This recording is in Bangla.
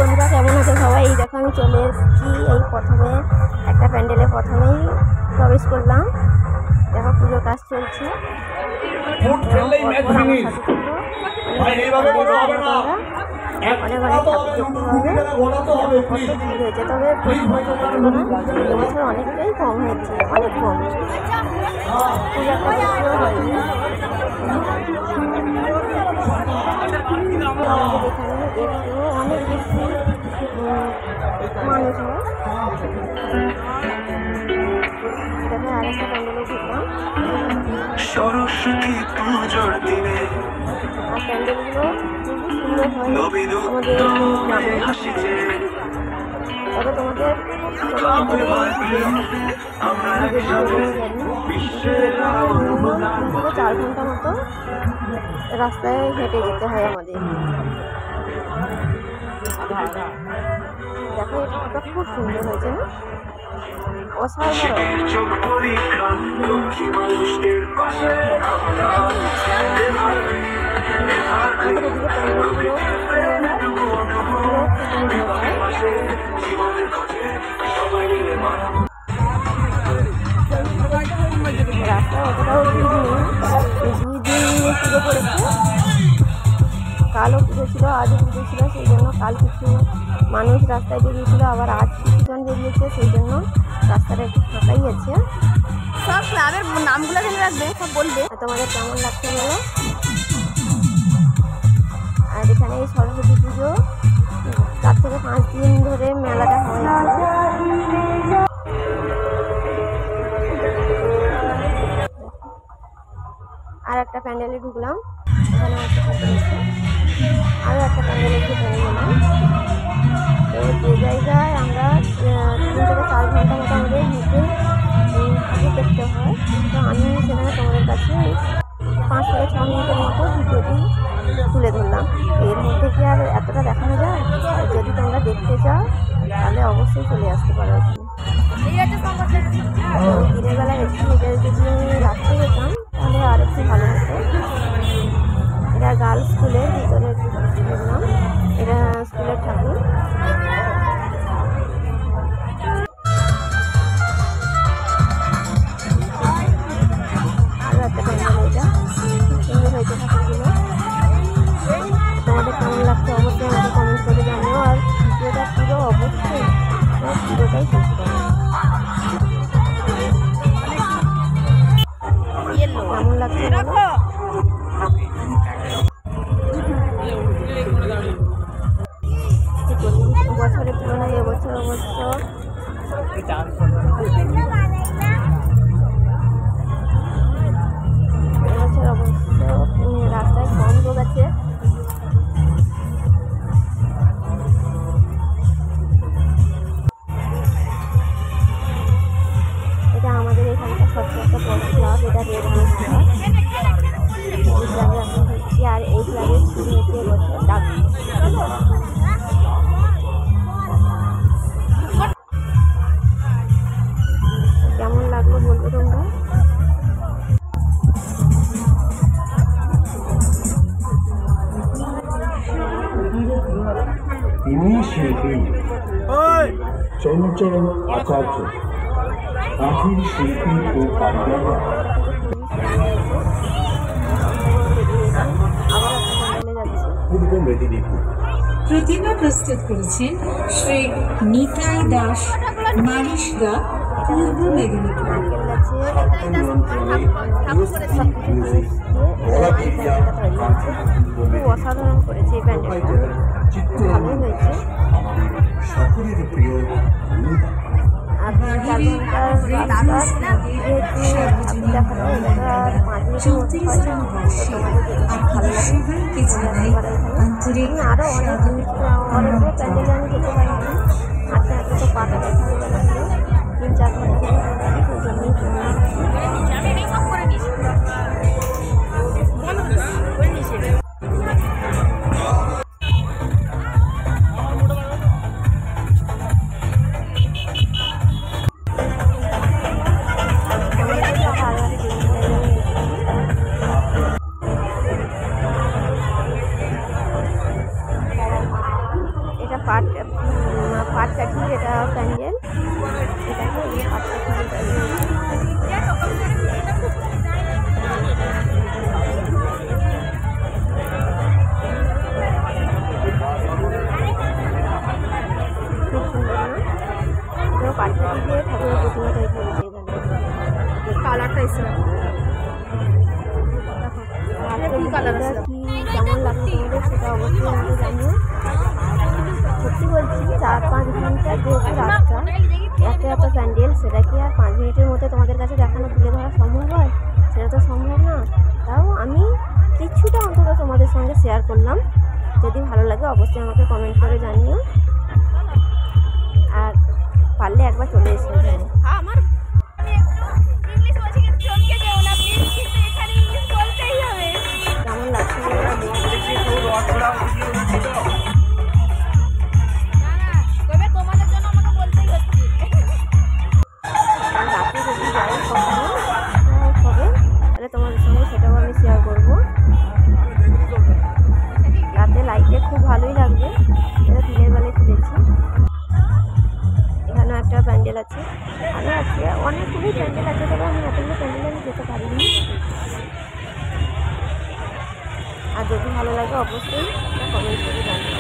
বন্ধুরা কেমন আছে সবাই? এই দেখো আমি চলে এসেছি এই প্রথমে একটা প্যান্ডেলে প্রথমেই প্রবেশ করলাম। দেখো পুজোর কাজ চলছে। অনেক ঠাকুর দেখতে হবে, কত ভিড় হয়েছে। তবে প্রতি বছর এবছর অনেকটাই কম হয়েছে, অনেক কম। খুব একটা বেশিও হয়নি। আমাদের এখানে একটু অনেক বেশি মানুষ হয়। দেখো আরেকটা প্যান্ডেলে ঢুকলাম। সরস্বতী পুজোর দিনে আর প্যান্ডেলগুলো খুবই সুন্দর হয় আমাদের গ্রামে। তবে তোমাদের 4 ঘন্টা মতো রাস্তায় হেঁটে যেতে হয় আমাদের। দেখো এটা খুব সুন্দর হয়েছে না? অসাধারণ। রাস্তা অতটাও ভিড় নেই। 2 দিন পুজো পড়েছে, কালও পুজো ছিল, আজও পুজো ছিল। সেই জন্য কাল কিছু মানুষ রাস্তায় বেরিয়েছিল, আবার আজ কিছুজন বেরিয়েছে। সেই জন্য রাস্তাটা একটু ফাঁকাই আছে। সব ক্লাবের নামগুলো জেনে রাখবে, সব বলবে। তোমাদের কেমন লাগছে বলো? আর এখানে এই সরস্বতী পুজো 4 থেকে 5 দিন ধরে মেলাটা হয়। আর একটা প্যান্ডেলে ঢুকলাম, এখানে আরও একটা প্যান্ডেলে ঢুকে গেলাম। তো যে জায়গায় আমরা 3 থেকে 4 ঘন্টা মতো আমাদের হেঁটে ঠাকুর দেখতে হয়, তো আমি সেখানে তোমাদের কাছে 5 থেকে 6 মিনিটের মতো ভিডিওটি তুলে ধরলাম। এর মধ্যে কি আর এতটা দেখানো যায়? যদি তোমরা দেখতে চাও তাহলে অবশ্যই চলে আসতে পারো। দিনের বেলা এসে এটা যদি রাখতে যেতাম তাহলে আর একটু ভালো হতো। এটা গার্লস স্কুলের ভিতরে দেখলাম, এটা স্কুলের ঠাকুর। আরও একটা প্যান্ডেল, এটা খুব সুন্দর হয়েছে ঠাকুরগুলো। তোমাদের কেমন লাগছে অবশ্যই আমাকে কমেন্ট করে জানিও। আর ভিডিওটা পুরো অবশ্যই পুরোটাই শেষ করো। কেমন লাগছে বলো? বছরের তুলনায় এবছর অবশ্য রাস্তায় কম লোক আছে। এটা আমাদের এখানকার সবচেয়ে একটা বড় ক্লাব, এটা রেড হাউস ক্লাব। এই ক্লাবে এখন হচ্ছি, আর এই ক্লাবের শুরু হচ্ছে এবছর ডাক। কেমন লাগলো বলবে তোমরা? তিনি শিল্পী চঞ্চল আচার্য, কাঠের শিল্পী ও কারিগররা পূর্ব মেদিনীপুর প্রতিমা প্রস্তুত করেছেন শ্রী নিতাই দাস, মারিশদা, পূর্ব মেদিনীপুর। অসাধারণ করেছে এই প্যান্ডেলটা, ভালোই হয়েছে। সকলের প্রিয় আর 4 ঘন্টার রাস্তা যেহেতু দেখানো, এটা 5 মিনিটের মধ্যে হয়। তোমাদের যদি ভালো লাগে এখানে আরও অনেকগুলো প্যান্ডেলে আমি যেতে পারিনি। হাঁটতে হাঁটতে তো পাটা দেখা হয়ে গেল। 3-4 ঘন্টা ধরে সেই জন্যই চলে পাটকাঠির এটা প্যান্ডেল, এটাকে পাটকাঠির প্যান্ডেল। খুব সুন্দর না? এটাও পাটকাঠি দিয়ে ঠাকুরের প্রতিমা তৈরি করেছে এখানে। কালারটা এসে কি কেমন লাগছে তোমাদের সেটা অবশ্যই আমাকে জানিও। সত্যি বলছি 4-5 ঘন্টা যেহেতু রাস্তা, এত প্যান্ডেল, সেটা কি আর 5 মিনিটের মধ্যে তোমাদের কাছে দেখানো তুলে ধরা সম্ভব হয়? সেটা তো সম্ভব না। তাও আমি কিছুটা অন্তত তোমাদের সঙ্গে শেয়ার করলাম। যদি ভালো লাগে অবশ্যই আমাকে কমেন্ট করে জানিও, আর পারলে একবার চলে এসো এখানে। কেমন লাগছে রাতে যদি যাই কবে তাহলে তোমাদের সঙ্গে সেটাও আমি শেয়ার করবো। রাতে লাইটে খুব ভালোই লাগবে। এটা দিনের বেলায় তুলেছি। এখানেও একটা প্যান্ডেল আছে, আরও আছে, অনেকগুলোই প্যান্ডেল আছে, তবে আমি এতগুলো প্যান্ডেল আমি যেতে পারিনি। আর যদি ভালো লাগে অবশ্যই কমেন্ট করে জানাবেন।